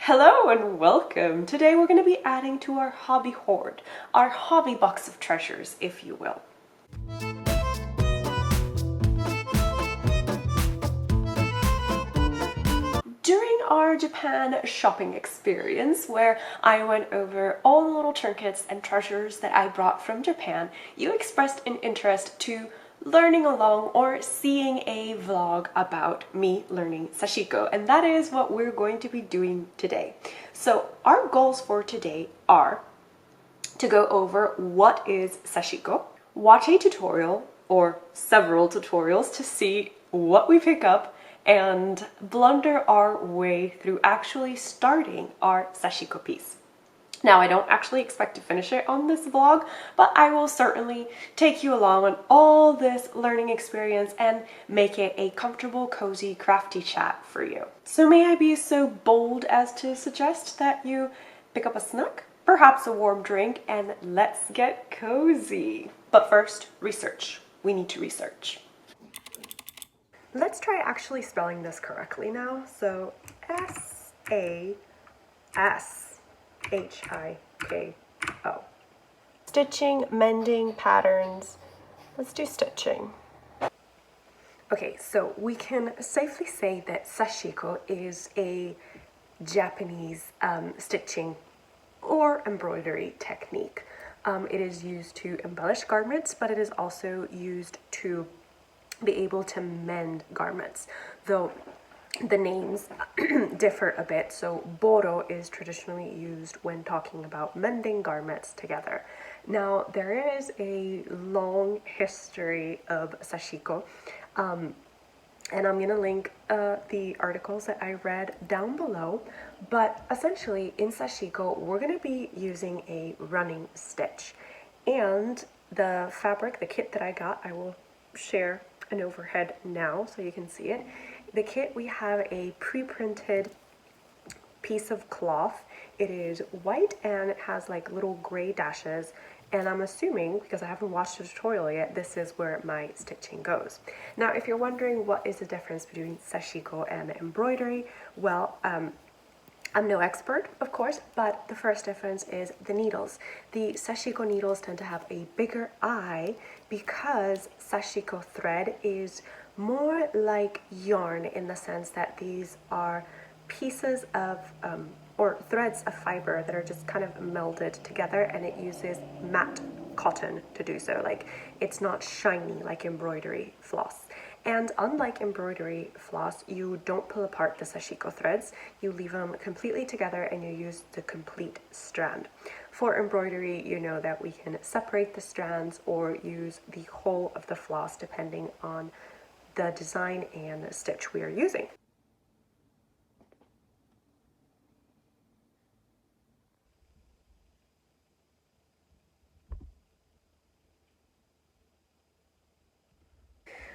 Hello and welcome! Today we're going to be adding to our hobby hoard, our hobby box of treasures, if you will. During our Japan shopping experience, where I went over all the little trinkets and treasures that I brought from Japan, you expressed an interest to learning along or seeing a vlog about me learning Sashiko, and that is what we're going to be doing today. So our goals for today are to go over what is Sashiko, watch a tutorial or several tutorials to see what we pick up, and blunder our way through actually starting our Sashiko piece. Now, I don't actually expect to finish it on this vlog, but I will certainly take you along on all this learning experience and make it a comfortable, cozy, crafty chat for you. So may I be so bold as to suggest that you pick up a snack, perhaps a warm drink, and let's get cozy. But first, research. We need to research. Let's try actually spelling this correctly now. So Sashiko. Stitching, mending, patterns. Let's do stitching. Okay, so we can safely say that Sashiko is a Japanese stitching or embroidery technique. It is used to embellish garments, but it is also used to be able to mend garments, though the names differ a bit. So boro is traditionally used when talking about mending garments together. Now, there is a long history of Sashiko, and I'm going to link the articles that I read down below. But essentially, in Sashiko, we're going to be using a running stitch. And the fabric, the kit that I got, I will share an overhead now so you can see it. The kit, we have a pre-printed piece of cloth. It is white and it has like little gray dashes, and I'm assuming, because I haven't watched the tutorial yet, this is where my stitching goes. Now, if you're wondering what is the difference between Sashiko and embroidery, well, I'm no expert, of course, but the first difference is the needles. The Sashiko needles tend to have a bigger eye because Sashiko thread is more like yarn in the sense that these are pieces of, or threads of fiber that are just kind of melded together, and it uses matte cotton to do so. Like, it's not shiny like embroidery floss. And unlike embroidery floss, you don't pull apart the Sashiko threads. You leave them completely together and you use the complete strand. For embroidery, you know that we can separate the strands or use the whole of the floss depending on the design and the stitch we are using.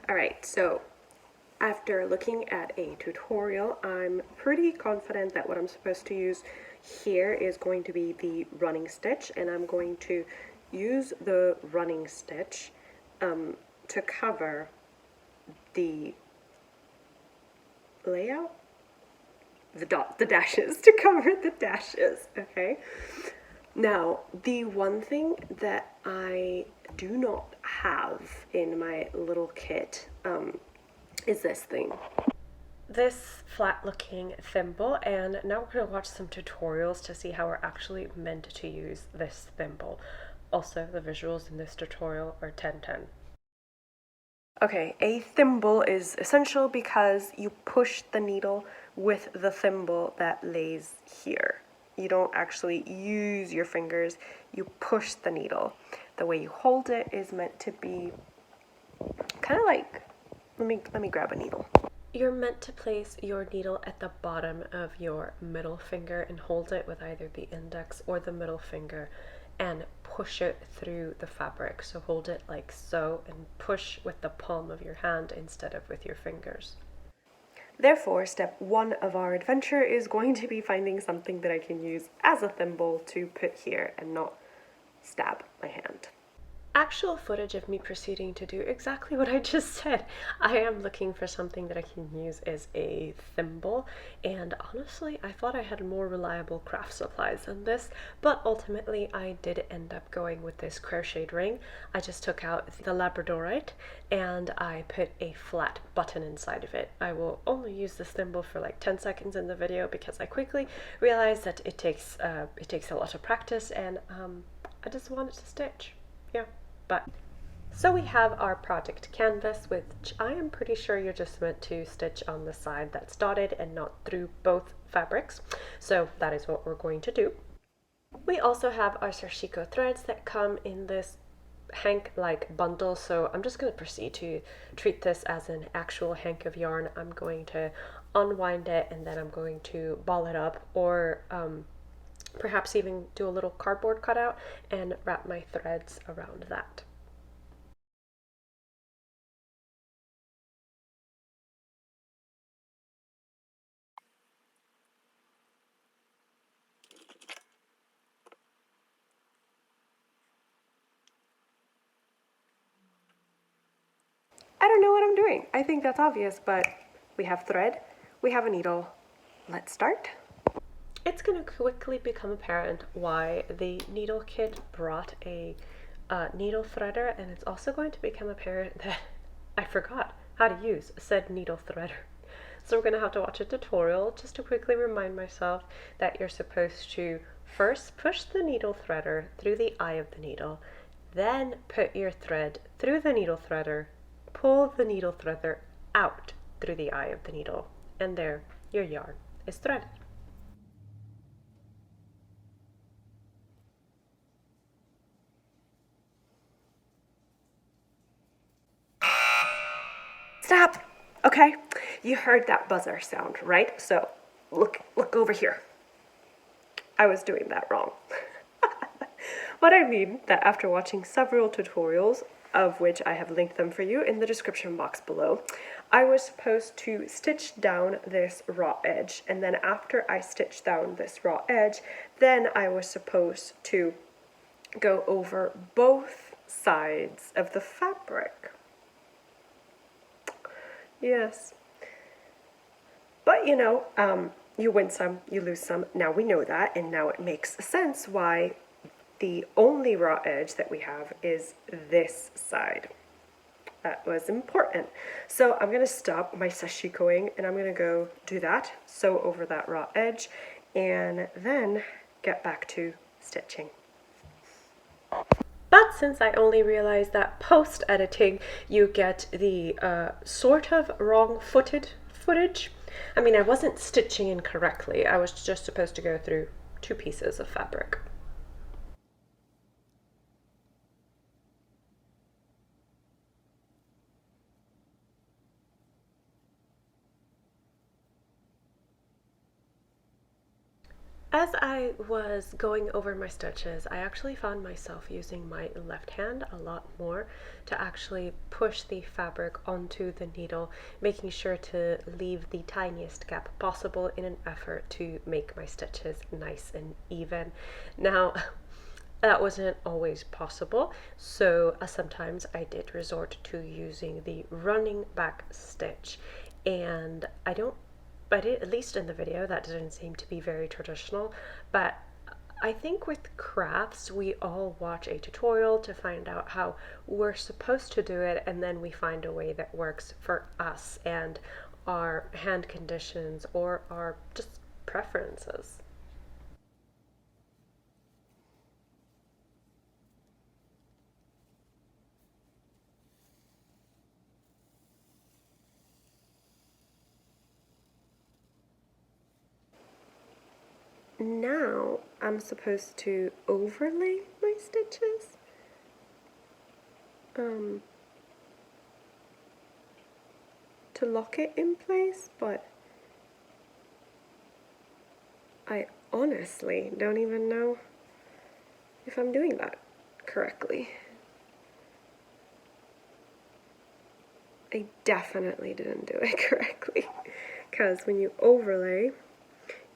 Alright, so after looking at a tutorial, I'm pretty confident that what I'm supposed to use here is going to be the running stitch, and I'm going to use the running stitch to cover the layout, the dashes, to cover the dashes, okay? Now, the one thing that I do not have in my little kit is this thing. This flat looking thimble, and now we're going to watch some tutorials to see how we're actually meant to use this thimble. Also, the visuals in this tutorial are 10/10. Okay, a thimble is essential because you push the needle with the thimble that lays here. You don't actually use your fingers, you push the needle. The way you hold it is meant to be kind of like, let me grab a needle. You're meant to place your needle at the bottom of your middle finger and hold it with either the index or the middle finger and push it through the fabric. So hold it like so and push with the palm of your hand instead of with your fingers. Therefore, step one of our adventure is going to be finding something that I can use as a thimble to put here and not stab my hand. actual footage of me proceeding to do exactly what I just said. I am looking for something that I can use as a thimble, and honestly, I thought I had more reliable craft supplies than this, but ultimately I did end up going with this crocheted ring. I just took out the labradorite and I put a flat button inside of it. I will only use this thimble for like 10 seconds in the video because I quickly realized that it takes a lot of practice, and I just wanted to stitch. Yeah. But so we have our project canvas, which I am pretty sure you're just meant to stitch on the side that's dotted and not through both fabrics. So that is what we're going to do. We also have our Sashiko threads that come in this hank-like bundle, so I'm just going to proceed to treat this as an actual hank of yarn. I'm going to unwind it and then I'm going to ball it up, or perhaps even do a little cardboard cutout and wrap my threads around that. I don't know what I'm doing. I think that's obvious, but we have thread, we have a needle. Let's start. It's going to quickly become apparent why the needle kit brought a needle threader, and it's also going to become apparent that I forgot how to use said needle threader. So we're going to have to watch a tutorial just to quickly remind myself that you're supposed to first push the needle threader through the eye of the needle, then put your thread through the needle threader, pull the needle threader out through the eye of the needle, and there, your yarn is threaded. Stop! Okay, you heard that buzzer sound, right? So look over here. I was doing that wrong. What I mean that after watching several tutorials, of which I have linked them for you in the description box below, I was supposed to stitch down this raw edge, and then after I stitched down this raw edge, then I was supposed to go over both sides of the fabric. Yes. But you know, you win some, you lose some. Now we know that, and now it makes sense why the only raw edge that we have is this side. That was important. So I'm going to stop my sashikoing and I'm going to go do that, sew over that raw edge, and then get back to stitching. But since I only realized that post-editing you get the sort of wrong-footed footage, I mean, I wasn't stitching incorrectly. I was just supposed to go through two pieces of fabric. As I was going over my stitches, I actually found myself using my left hand a lot more to actually push the fabric onto the needle, making sure to leave the tiniest gap possible in an effort to make my stitches nice and even. Now, that wasn't always possible, so sometimes I did resort to using the running back stitch, and but at least in the video, that didn't seem to be very traditional. But I think with crafts, we all watch a tutorial to find out how we're supposed to do it, and then we find a way that works for us and our hand conditions or our just preferences. Now I'm supposed to overlay my stitches. To lock it in place, but I honestly don't even know if I'm doing that correctly. I definitely didn't do it correctly, because when you overlay,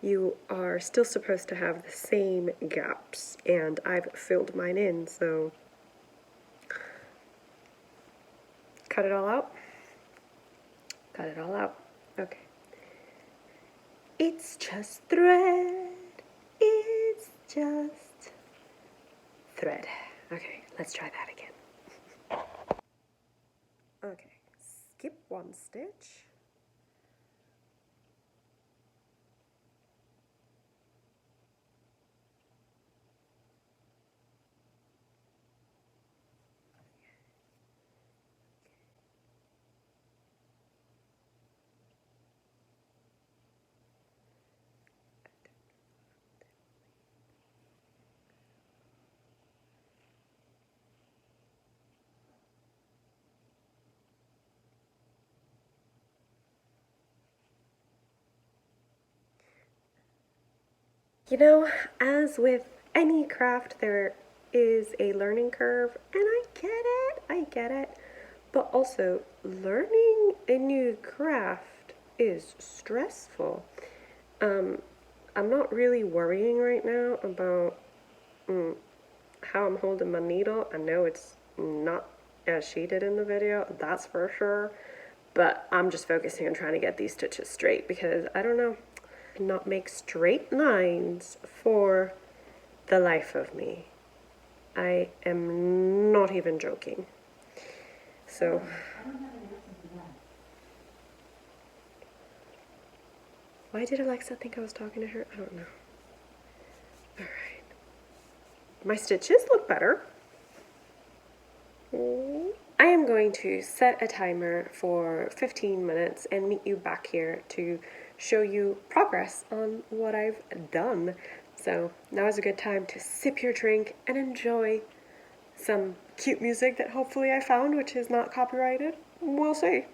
you are still supposed to have the same gaps, and I've filled mine in, so cut it all out. Cut it all out. Okay. It's just thread. It's just thread. Okay, let's try that again. Okay, skip one stitch. You know, as with any craft, there is a learning curve, and I get it. But also, learning a new craft is stressful. I'm not really worrying right now about how I'm holding my needle. I know it's not as she did in the video, that's for sure. But I'm just focusing on trying to get these stitches straight because I don't know, not make straight lines for the life of me. I am not even joking. So why did Alexa think I was talking to her? I don't know. All right. My stitches look better. I am going to set a timer for 15 minutes and meet you back here to show you progress on what I've done. So now is a good time to sip your drink and enjoy some cute music that hopefully I found, which is not copyrighted. We'll see.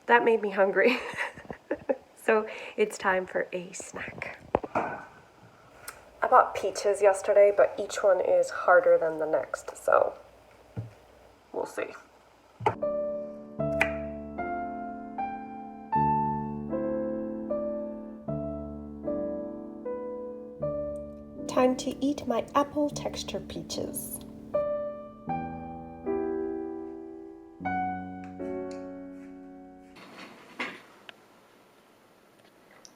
That made me hungry. So it's time for a snack. I bought peaches yesterday, but each one is harder than the next, so we'll see. Time to eat my apple texture peaches.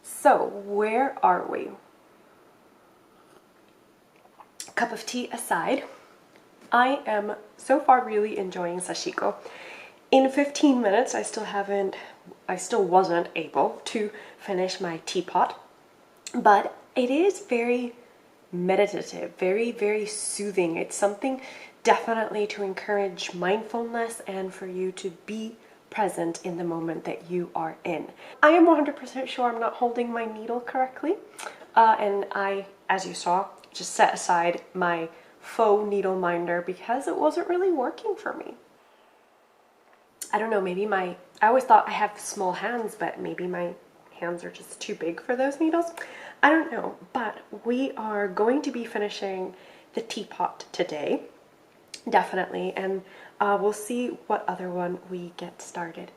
So, where are we? Cup of tea aside, I am so far really enjoying Sashiko. In 15 minutes, I still wasn't able to finish my teapot, but it is very meditative, very, very soothing. It's something definitely to encourage mindfulness and for you to be present in the moment that you are in. I am 100% sure I'm not holding my needle correctly, and I, as you saw, just set aside my faux needle minder because it wasn't really working for me. I don't know, maybe I always thought I have small hands, but maybe my hands are just too big for those needles. I don't know, but we are going to be finishing the teapot today, definitely, and we'll see what other one we get started.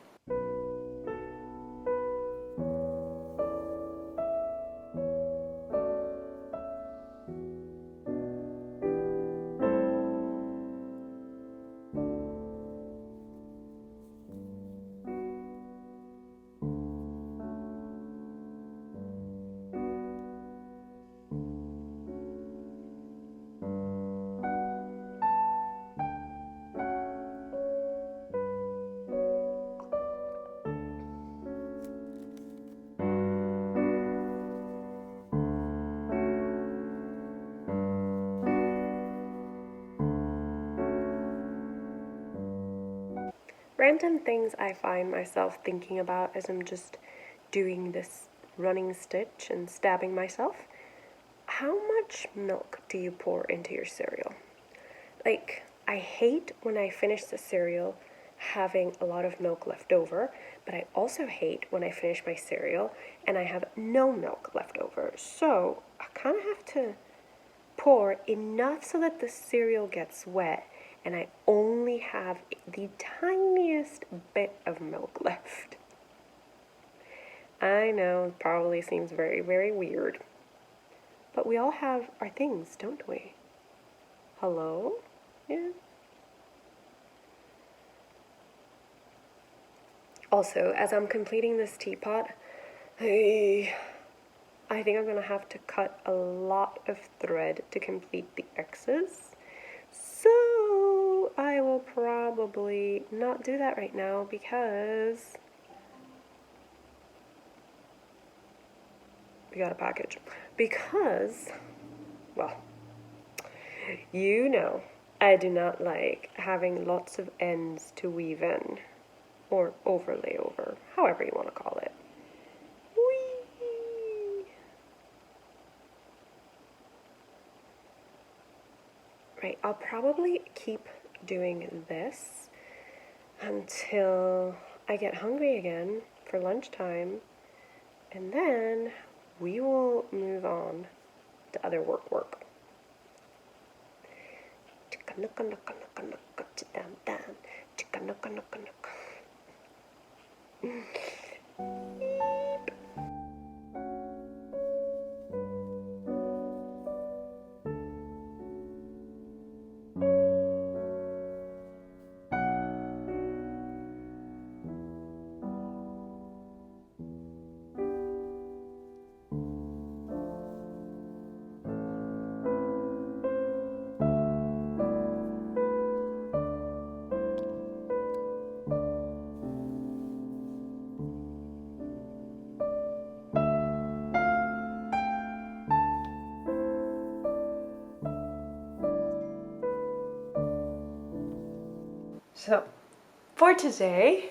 Random things I find myself thinking about as I'm just doing this running stitch and stabbing myself. How much milk do you pour into your cereal? Like, I hate when I finish the cereal having a lot of milk left over, but I also hate when I finish my cereal and I have no milk left over. So I kind of have to pour enough so that the cereal gets wet and I only have the tiniest bit of milk left. I know, it probably seems very, very weird. But we all have our things, don't we? Hello? Yeah. Also, as I'm completing this teapot, I think I'm gonna have to cut a lot of thread to complete the X's. So I will probably not do that right now because we got a package. Because, well, you know, I do not like having lots of ends to weave in or overlay over, however you want to call it. Whee! Right, I'll probably keep doing this until I get hungry again for lunchtime, and then we will move on to other work. So, for today,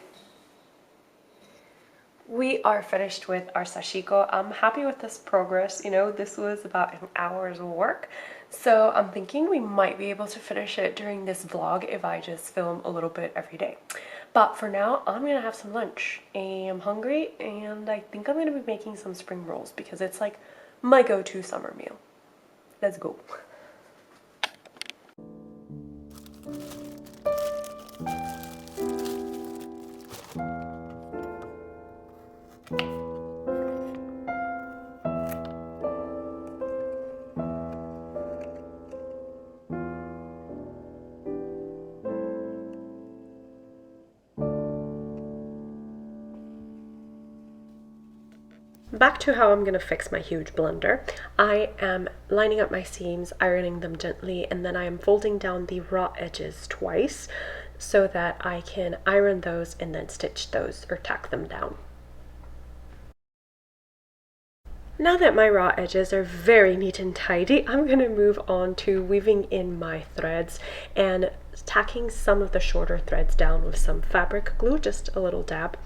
we are finished with our Sashiko. I'm happy with this progress. You know, this was about an hour's work. So I'm thinking we might be able to finish it during this vlog if I just film a little bit every day. But for now, I'm gonna have some lunch. I'm hungry and I think I'm gonna be making some spring rolls because it's like my go-to summer meal. Let's go. Back to how I'm going to fix my huge blender. I am lining up my seams, ironing them gently, and then I am folding down the raw edges twice so that I can iron those and then stitch those or tack them down. Now that my raw edges are very neat and tidy, I'm going to move on to weaving in my threads and tacking some of the shorter threads down with some fabric glue, just a little dab,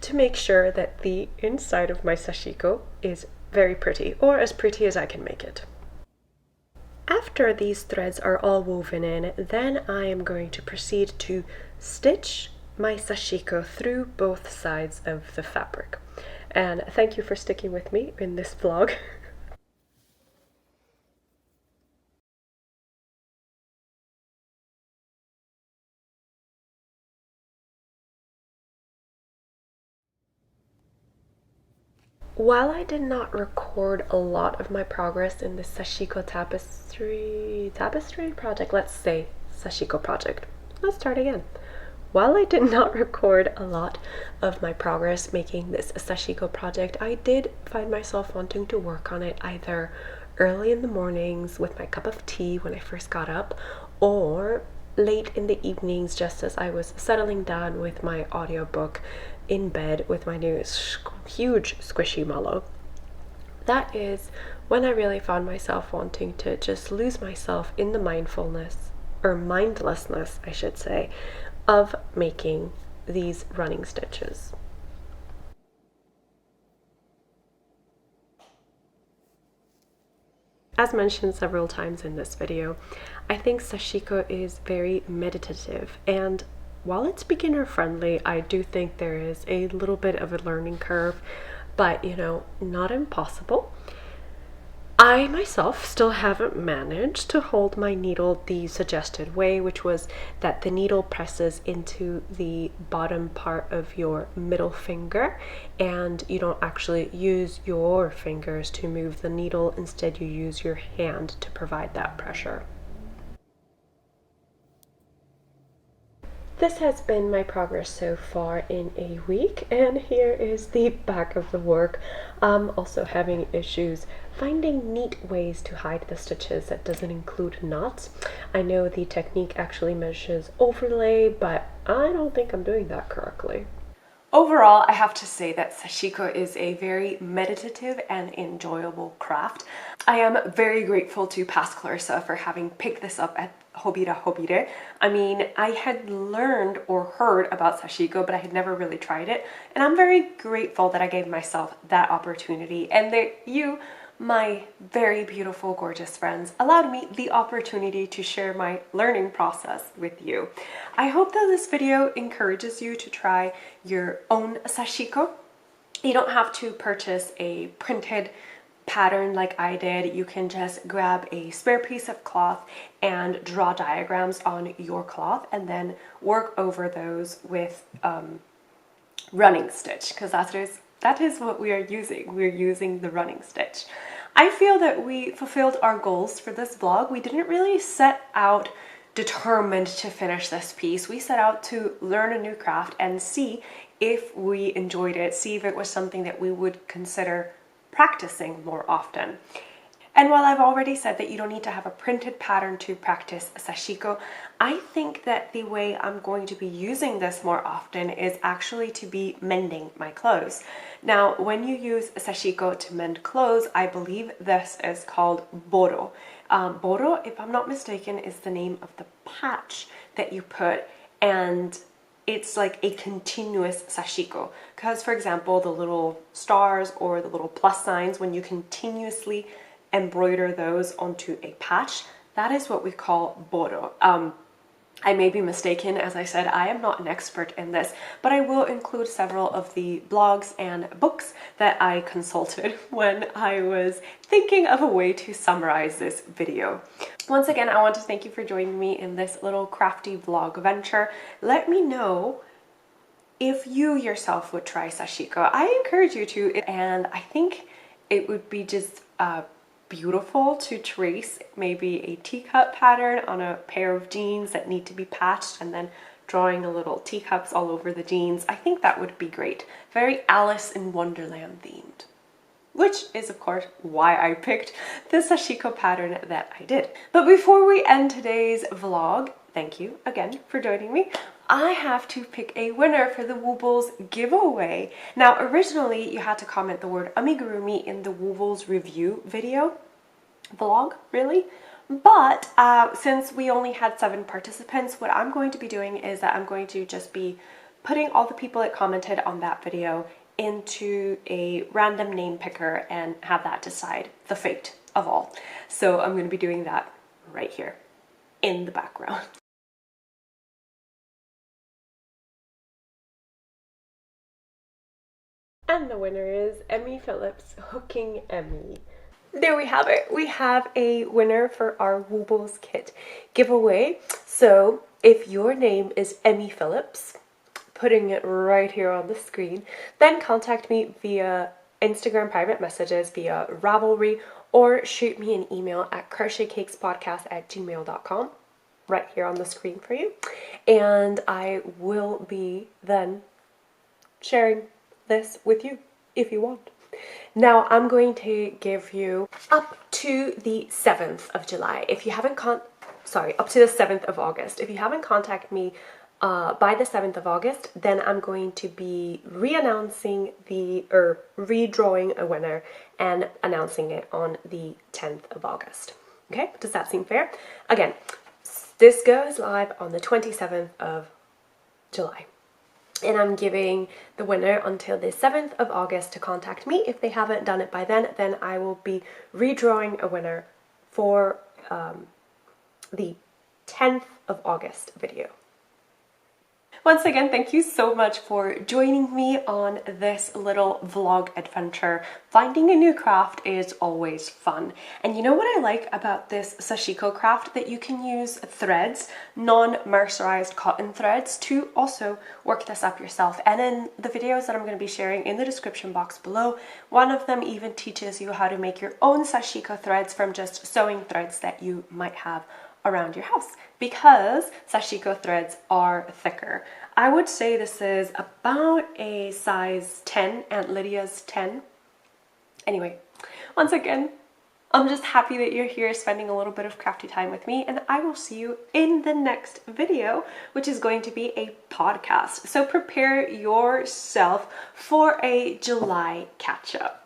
to make sure that the inside of my Sashiko is very pretty, or as pretty as I can make it. After these threads are all woven in, then I am going to proceed to stitch my Sashiko through both sides of the fabric. And thank you for sticking with me in this vlog. While I did not record a lot of my progress in the Sashiko tapestry project, let's say Sashiko project. Let's start again. While I did not record a lot of my progress making this Sashiko project, I did find myself wanting to work on it either early in the mornings with my cup of tea when I first got up, or late in the evenings just as I was settling down with my audiobook in bed with my new huge squishy mallow. That is when I really found myself wanting to just lose myself in the mindlessness, I should say, of making these running stitches. As mentioned several times in this video, I think Sashiko is very meditative, and while it's beginner friendly, I do think there is a little bit of a learning curve, but you know, not impossible. I myself still haven't managed to hold my needle the suggested way, which was that the needle presses into the bottom part of your middle finger and you don't actually use your fingers to move the needle. Instead, you use your hand to provide that pressure. This has been my progress so far in a week, and here is the back of the work. I'm also having issues finding neat ways to hide the stitches that doesn't include knots. I know the technique actually measures overlay, but I don't think I'm doing that correctly. Overall, I have to say that Sashiko is a very meditative and enjoyable craft. I am very grateful to past Clarissa for having picked this up at Hobbies. I mean, I had learned or heard about Sashiko, but I had never really tried it. And I'm very grateful that I gave myself that opportunity and that you, my very beautiful, gorgeous friends, allowed me the opportunity to share my learning process with you. I hope that this video encourages you to try your own Sashiko. You don't have to purchase a printed pattern like I did. You can just grab a spare piece of cloth and draw diagrams on your cloth and then work over those with running stitch, because that is what we are using. We're using the running stitch. I feel that we fulfilled our goals for this vlog. We didn't really set out determined to finish this piece. We set out to learn a new craft and see if we enjoyed it, see if it was something that we would consider practicing more often. And while I've already said that you don't need to have a printed pattern to practice Sashiko, I think that the way I'm going to be using this more often is actually to be mending my clothes. Now, when you use Sashiko to mend clothes, I believe this is called boro. Boro, if I'm not mistaken, is the name of the patch that you put, and it's like a continuous Sashiko. Because, for example, the little stars or the little plus signs, when you continuously embroider those onto a patch, that is what we call boro. I may be mistaken. As I said, I am not an expert in this, but I will include several of the blogs and books that I consulted when I was thinking of a way to summarize this video. Once again, I want to thank you for joining me in this little crafty vlog venture. Let me know if you yourself would try Sashiko. I encourage you to, and I think it would be just beautiful to trace maybe a teacup pattern on a pair of jeans that need to be patched and then drawing a little teacups all over the jeans. I think that would be great. Very Alice in Wonderland themed. Which is of course why I picked the Sashiko pattern that I did. But before we end today's vlog, thank you again for joining me. I have to pick a winner for the Woobles giveaway. Now, originally you had to comment the word amigurumi in the Woobles review vlog, really. But since we only had 7 participants, what I'm going to be doing is that I'm going to just be putting all the people that commented on that video into a random name picker and have that decide the fate of all. So I'm going to be doing that right here in the background. And the winner is Emmy Phillips, Hooking Emmy. There we have it. We have a winner for our Woobles kit giveaway. So if your name is Emmy Phillips, putting it right here on the screen, then contact me via Instagram private messages, via Ravelry, or shoot me an email at crochetcakespodcast@gmail.com, right here on the screen for you. And I will be then sharing this with you if you want. Now I'm going to give you up to the 7th of July. If you haven't up to the 7th of August. If you haven't contacted me by the 7th of August, then I'm going to be redrawing a winner and announcing it on the 10th of August. Okay, does that seem fair? Again, this goes live on the 27th of July. And I'm giving the winner until the 7th of August to contact me. If they haven't done it by then I will be redrawing a winner for the 10th of August video. Once again, thank you so much for joining me on this little vlog adventure. Finding a new craft is always fun. And you know what I like about this Sashiko craft? That you can use threads, non-mercerized cotton threads, to also work this up yourself. And in the videos that I'm going to be sharing in the description box below, one of them even teaches you how to make your own Sashiko threads from just sewing threads that you might have around your house, because Sashiko threads are thicker. I would say this is about a size 10, Aunt Lydia's 10. Anyway, once again, I'm just happy that you're here spending a little bit of crafty time with me, and I will see you in the next video, which is going to be a podcast. So prepare yourself for a July catch-up.